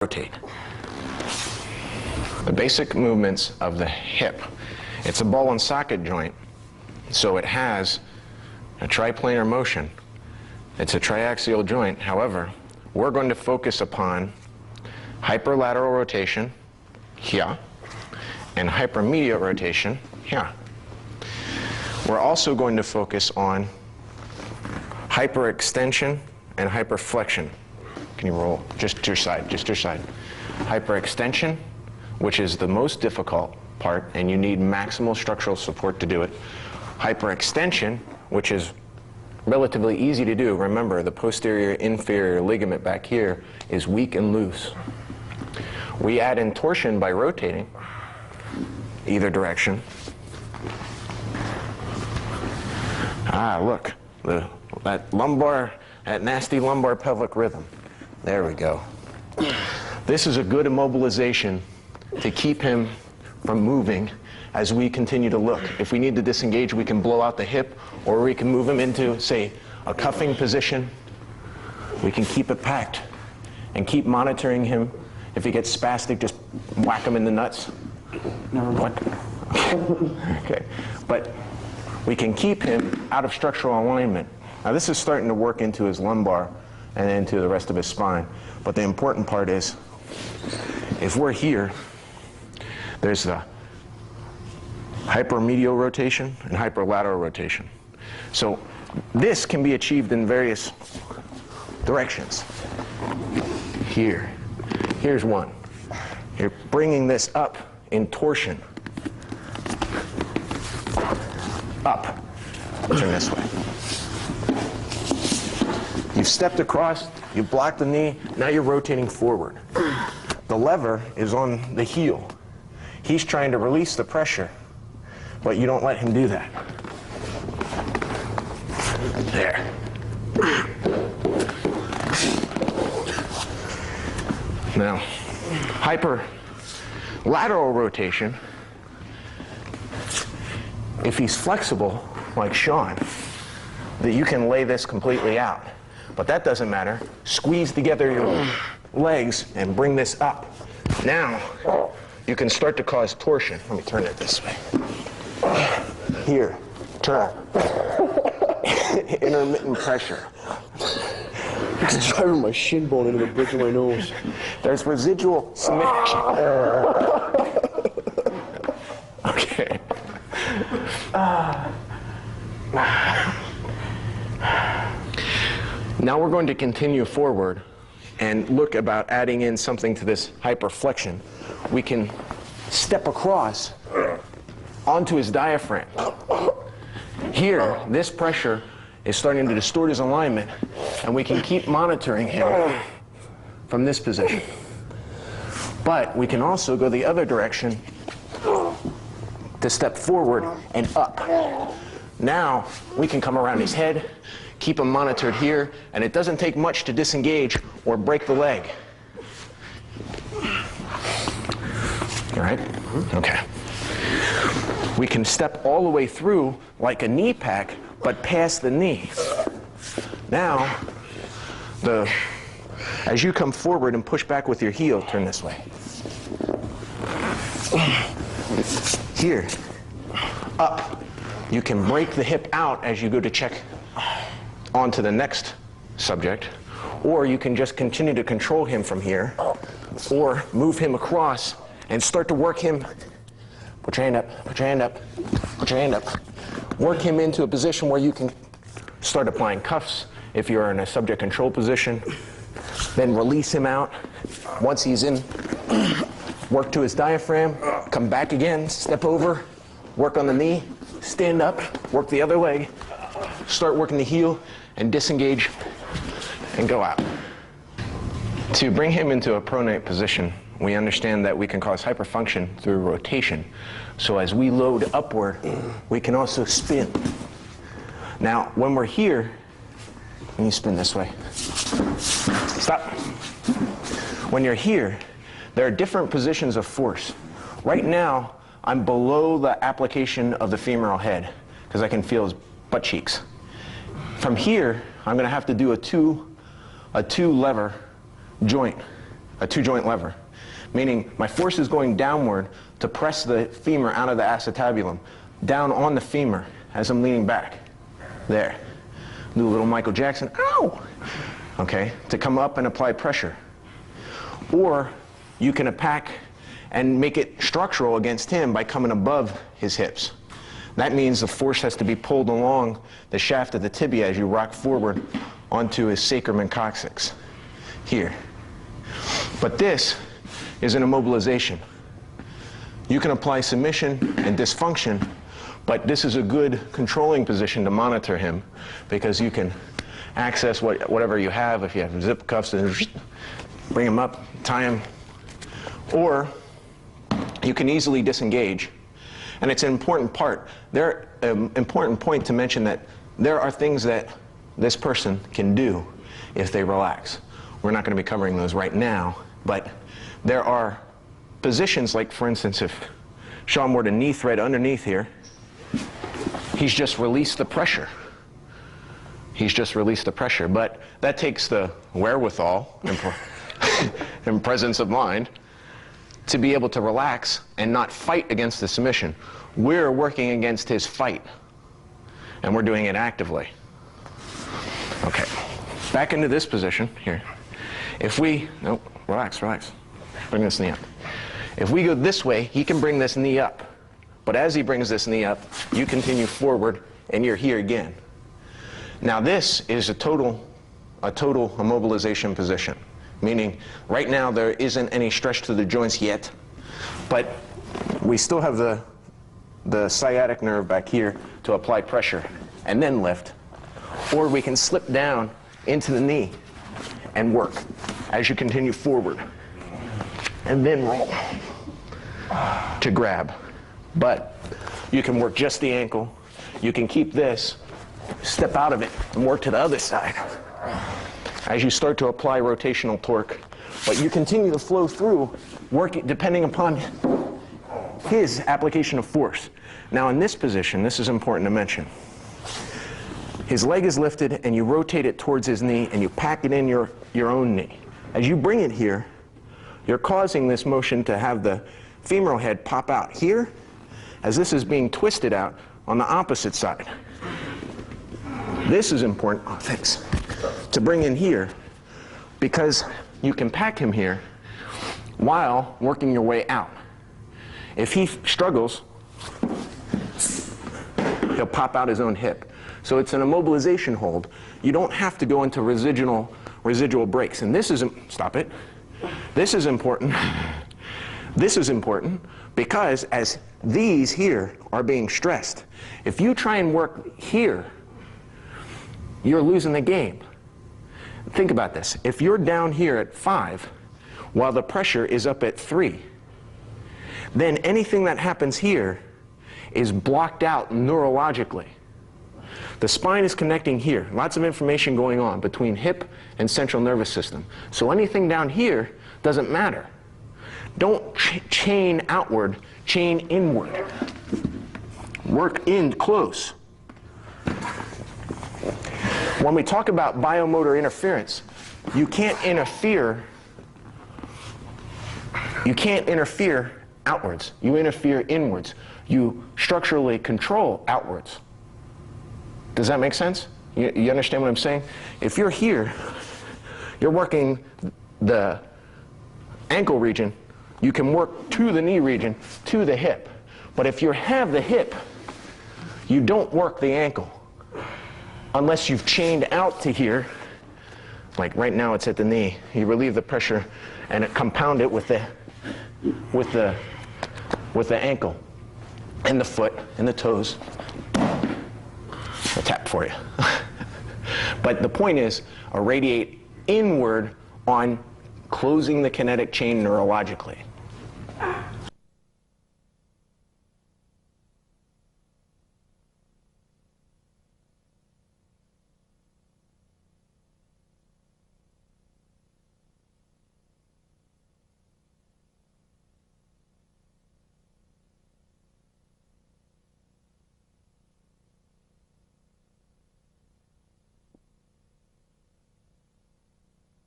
rotate. The basic movements of the hip. It's a ball and socket joint, so it has a triplanar motion. It's a triaxial joint. However, we're going to focus upon hyperlateral rotation here and hypermedial rotation here. We're also going to focus on hyperextension and hyperflexion. Can you roll? Just your side, just your side. Hyperextension, which is the most difficult part, and you need maximal structural support to do it. Hyperextension, which is relatively easy to do. Remember, the posterior inferior ligament back here is weak and loose. We add in torsion by rotating either direction. Ah, look, that lumbar, that nasty lumbar pelvic rhythm. There we go. This is a good immobilization to keep him from moving as we continue to look. If we need to disengage, we can blow out the hip, or we can move him into, say, a cuffing position. We can keep it packed and keep monitoring him. If he gets spastic, just whack him in the nuts. Never mind. Okay, but we can keep him out of structural alignment. Now this is starting to work into his lumbar and into the rest of his spine. But the important part is, if we're here, there's the hypermedial rotation and hyperlateral rotation. So this can be achieved in various directions. Here, here's one. You're bringing this up in torsion. Up. Turn this way. You've stepped across, you've blocked the knee, now you're rotating forward. The lever is on the heel. He's trying to release the pressure, but you don't let him do that. There. Now, hyperlateral rotation, if he's flexible, like Sean, that you can lay this completely out. But that doesn't matter. Squeeze together your legs and bring this up. Now, you can start to cause torsion. Let me turn it this way. Here, turn. Intermittent pressure. It's driving my shin bone into the bridge of my nose. There's residual symmetry. Okay. Now we're going to continue forward and look about adding in something to this hyperflexion. We can step across onto his diaphragm. Here, this pressure is starting to distort his alignment, and we can keep monitoring him from this position. But we can also go the other direction to step forward and up. Now we can come around his head, keep him monitored here, and it doesn't take much to disengage or break the leg. All right? Okay. We can step all the way through like a knee pack, but past the knee. Now, as you come forward and push back with your heel, turn this way. Here, up. You can break the hip out as you go to check onto the next subject, or you can just continue to control him from here, or move him across and start to work him. Put your hand up, put your hand up, put your hand up. Work him into a position where you can start applying cuffs if you're in a subject control position. Then release him out. Once he's in, work to his diaphragm, come back again, step over, work on the knee, stand up, work the other leg, start working the heel, and disengage, and go out. To bring him into a pronate position, we understand that we can cause hyperfunction through rotation. So as we load upward, we can also spin. Now, when we're here, let me spin this way. Stop. When you're here, there are different positions of force. Right now, I'm below the application of the femoral head because I can feel his butt cheeks. From here, I'm going to have to do a two lever joint a two-joint lever, meaning my force is going downward to press the femur out of the acetabulum, down on the femur as I'm leaning back. There. Do a little Michael Jackson, ow! Okay, to come up and apply pressure. Or you can attack and make it structural against him by coming above his hips. That means the force has to be pulled along the shaft of the tibia as you rock forward onto his sacrum and coccyx. Here. But this is an immobilization. You can apply submission and dysfunction, but this is a good controlling position to monitor him because you can access whatever you have. If you have zip cuffs, and bring him up, tie him. Or you can easily disengage. And it's an important part. Important point to mention that there are things that this person can do if they relax. We're not going to be covering those right now, but there are positions like, for instance, if Sean were to knee thread underneath here, he's just released the pressure. He's just released the pressure, but that takes the wherewithal and presence of mind to be able to relax and not fight against the submission. We're working against his fight, and we're doing it actively. Okay, back into this position here. If we, no, relax, relax. Bring this knee up. If we go this way, he can bring this knee up. But as he brings this knee up, you continue forward, and you're here again. Now this is a total immobilization position, meaning right now there isn't any stretch to the joints yet, but we still have the sciatic nerve back here to apply pressure and then lift. Or we can slip down into the knee and work as you continue forward and then roll to grab. But you can work just the ankle. You can keep this, step out of it, and work to the other side as you start to apply rotational torque. But you continue to flow through, working depending upon his application of force. Now in this position, this is important to mention. His leg is lifted and you rotate it towards his knee and you pack it in your own knee. As you bring it here, you're causing this motion to have the femoral head pop out here as this is being twisted out on the opposite side. This is important, oh, thanks, to bring in here because you can pack him here while working your way out. If he struggles, he'll pop out his own hip. So it's an immobilization hold. You don't have to go into residual breaks. And this is, stop it. This is important. This is important because as these here are being stressed, if you try and work here, you're losing the game. Think about this. If you're down here at 5 while the pressure is up at 3, then anything that happens here is blocked out neurologically. The spine is connecting here. Lots of information going on between hip and central nervous system. So anything down here doesn't matter. Don't chain outward, chain inward. Work in close. When we talk about biomotor interference, you can't interfere outwards. You interfere inwards. You structurally control outwards. Does that make sense? You understand what I'm saying? If you're here, you're working the ankle region, you can work to the knee region, to the hip. But if you have the hip, you don't work the ankle. Unless you've chained out to here, like right now it's at the knee. You relieve the pressure and compound it with the ankle and the foot and the toes. A tap for you. But the point is, irradiate inward on closing the kinetic chain neurologically.